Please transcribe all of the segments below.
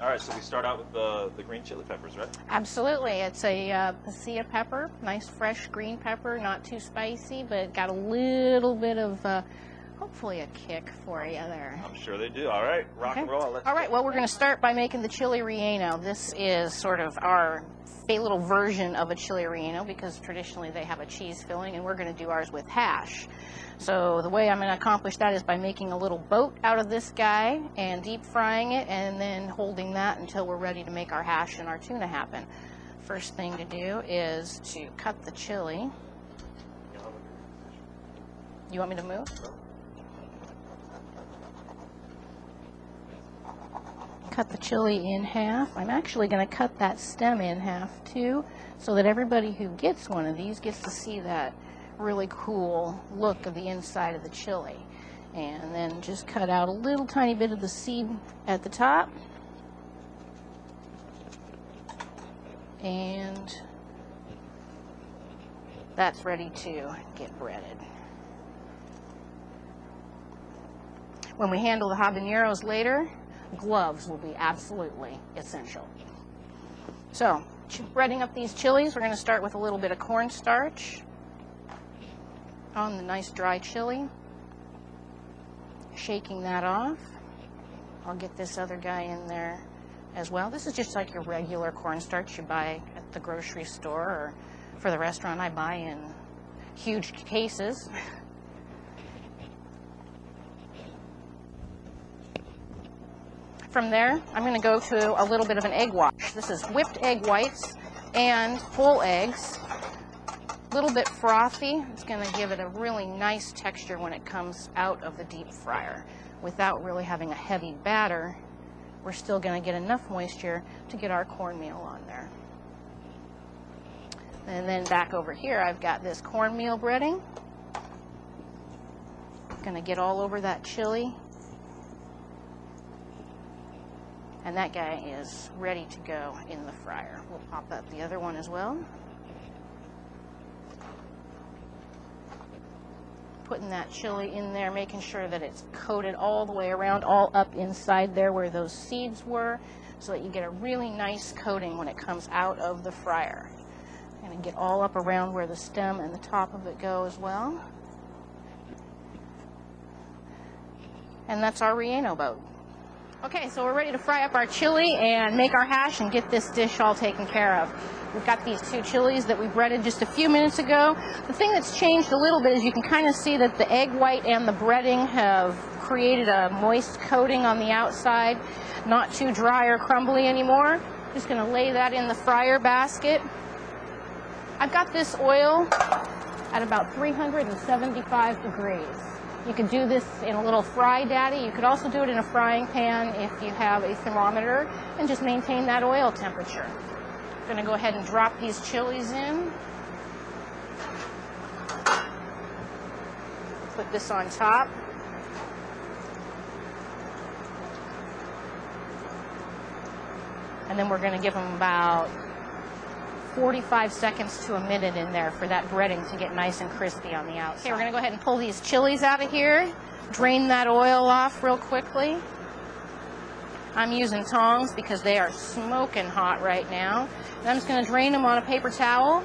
All right, so we start out with the green chili peppers, right? Absolutely. It's a pasilla pepper, nice fresh green pepper, not too spicy, but got a little bit of, hopefully a kick for you there. I'm sure they do. All right, rock and roll. All right, well, we're going to start by making the chili relleno. This is sort of our little version of a chili relleno because traditionally they have a cheese filling, and we're going to do ours with hash. So the way I'm going to accomplish that is by making a little boat out of this guy and deep frying it and then holding that until we're ready to make our hash and our tuna happen. First thing to do is to cut the chili. You want me to move? Cut the chili in half. I'm actually going to cut that stem in half too, so that everybody who gets one of these gets to see that really cool look of the inside of the chili. And then just cut out a little tiny bit of the seed at the top. And that's ready to get breaded. When we handle the habaneros later, gloves will be absolutely essential. So, breading up these chilies, we're going to start with a little bit of cornstarch on the nice dry chili. Shaking that off. I'll get this other guy in there as well. This is just like your regular cornstarch you buy at the grocery store, or for the restaurant I buy in huge cases. From there, I'm going to go to a little bit of an egg wash. This is whipped egg whites and whole eggs. A little bit frothy. It's going to give it a really nice texture when it comes out of the deep fryer. Without really having a heavy batter, we're still going to get enough moisture to get our cornmeal on there. And then back over here, I've got this cornmeal breading. Going to get all over that chili. And that guy is ready to go in the fryer. We'll pop up the other one as well. Putting that chili in there, making sure that it's coated all the way around, all up inside there where those seeds were, so that you get a really nice coating when it comes out of the fryer. And get all up around where the stem and the top of it go as well. And that's our relleno boat. Okay, so we're ready to fry up our chili and make our hash and get this dish all taken care of. We've got these two chilies that we breaded just a few minutes ago. The thing that's changed a little bit is you can kind of see that the egg white and the breading have created a moist coating on the outside, not too dry or crumbly anymore. Just going to lay that in the fryer basket. I've got this oil at about 375 degrees. You could do this in a little fry daddy. You could also do it in a frying pan if you have a thermometer and just maintain that oil temperature. I'm going to go ahead and drop these chilies in. Put this on top. And then we're going to give them about 45 seconds to a minute in there for that breading to get nice and crispy on the outside. Okay, we're going to go ahead and pull these chilies out of here, drain that oil off real quickly. I'm using tongs because they are smoking hot right now. And I'm just going to drain them on a paper towel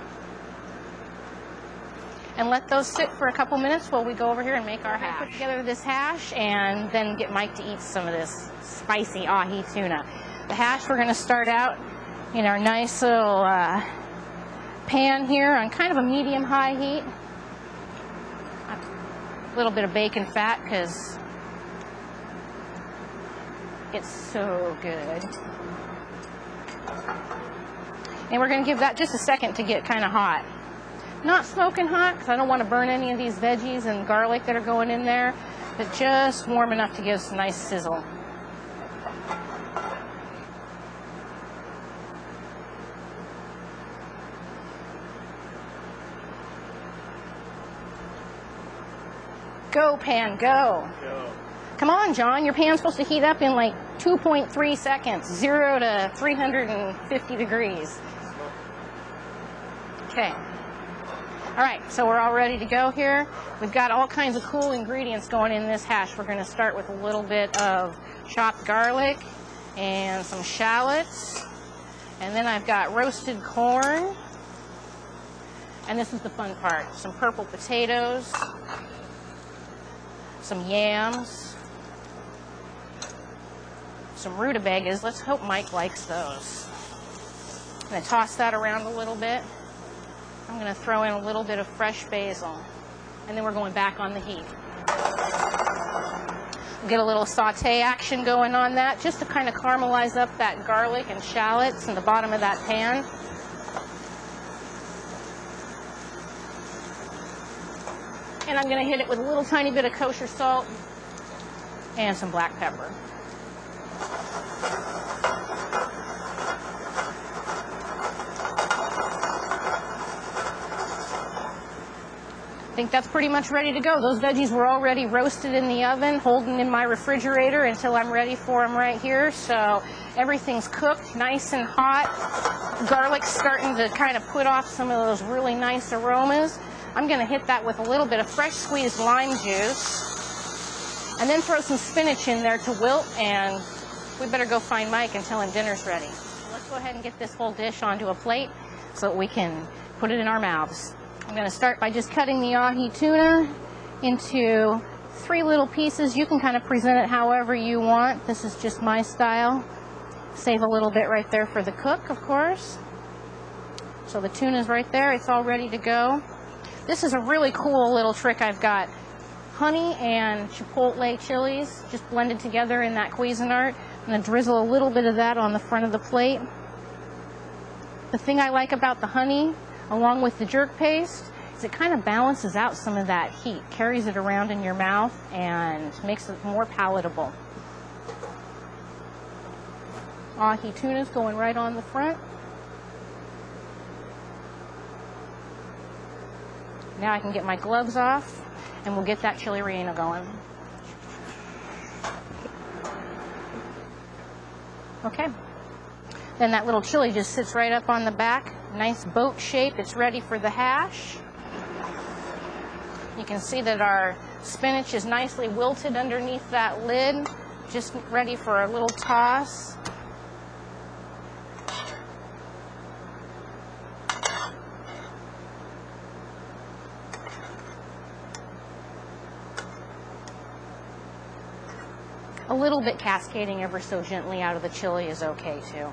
and let those sit for a couple minutes while we go over here and make our hash. Put together this hash and then get Mike to eat some of this spicy ahi tuna. The hash, we're going to start out in our nice little pan here on kind of a medium-high heat. A little bit of bacon fat because it's so good. And we're going to give that just a second to get kind of hot. Not smoking hot because I don't want to burn any of these veggies and garlic that are going in there, but just warm enough to give us a nice sizzle. Go, pan, go. Come on, John. Your pan's supposed to heat up in like 2.3 seconds, 0 to 350 degrees. Okay. All right, so we're all ready to go here. We've got all kinds of cool ingredients going in this hash. We're going to start with a little bit of chopped garlic and some shallots. And then I've got roasted corn. And this is the fun part. Some purple potatoes, some yams, some rutabagas. Let's hope Mike likes those. I'm going to toss that around a little bit. I'm going to throw in a little bit of fresh basil. And then we're going back on the heat. We'll get a little saute action going on that, just to kind of caramelize up that garlic and shallots in the bottom of that pan. And I'm going to hit it with a little tiny bit of kosher salt and some black pepper. I think that's pretty much ready to go. Those veggies were already roasted in the oven, holding in my refrigerator until I'm ready for them right here. So everything's cooked, nice and hot. Garlic's starting to kind of put off some of those really nice aromas. I'm going to hit that with a little bit of fresh squeezed lime juice, and then throw some spinach in there to wilt, and we better go find Mike and tell him dinner's ready. Let's go ahead and get this whole dish onto a plate so that we can put it in our mouths. I'm going to start by just cutting the ahi tuna into 3 little pieces. You can kind of present it however you want. This is just my style. Save a little bit right there for the cook, of course. So the tuna's right there. It's all ready to go. This is a really cool little trick I've got. Honey and chipotle chilies just blended together in that Cuisinart. I'm going to drizzle a little bit of that on the front of the plate. The thing I like about the honey, along with the jerk paste, is it kind of balances out some of that heat, carries it around in your mouth, and makes it more palatable. Ahi tuna's going right on the front. Now I can get my gloves off, and we'll get that chili relleno going. Okay. Then that little chili just sits right up on the back. Nice boat shape. It's ready for the hash. You can see that our spinach is nicely wilted underneath that lid, just ready for a little toss. A little bit cascading ever so gently out of the chili is okay too.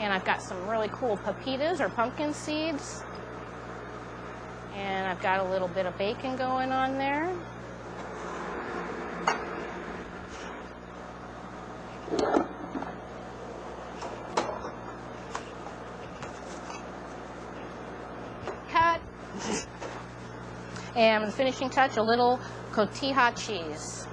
And I've got some really cool pepitas or pumpkin seeds. And I've got a little bit of bacon going on there. Cut. And the finishing touch, a little cotija cheese.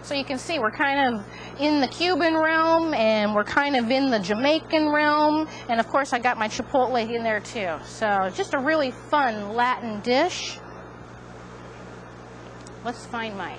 So you can see we're kind of in the Cuban realm, and we're kind of in the Jamaican realm, and of course I got my chipotle in there too. So just a really fun Latin dish. Let's find Mike.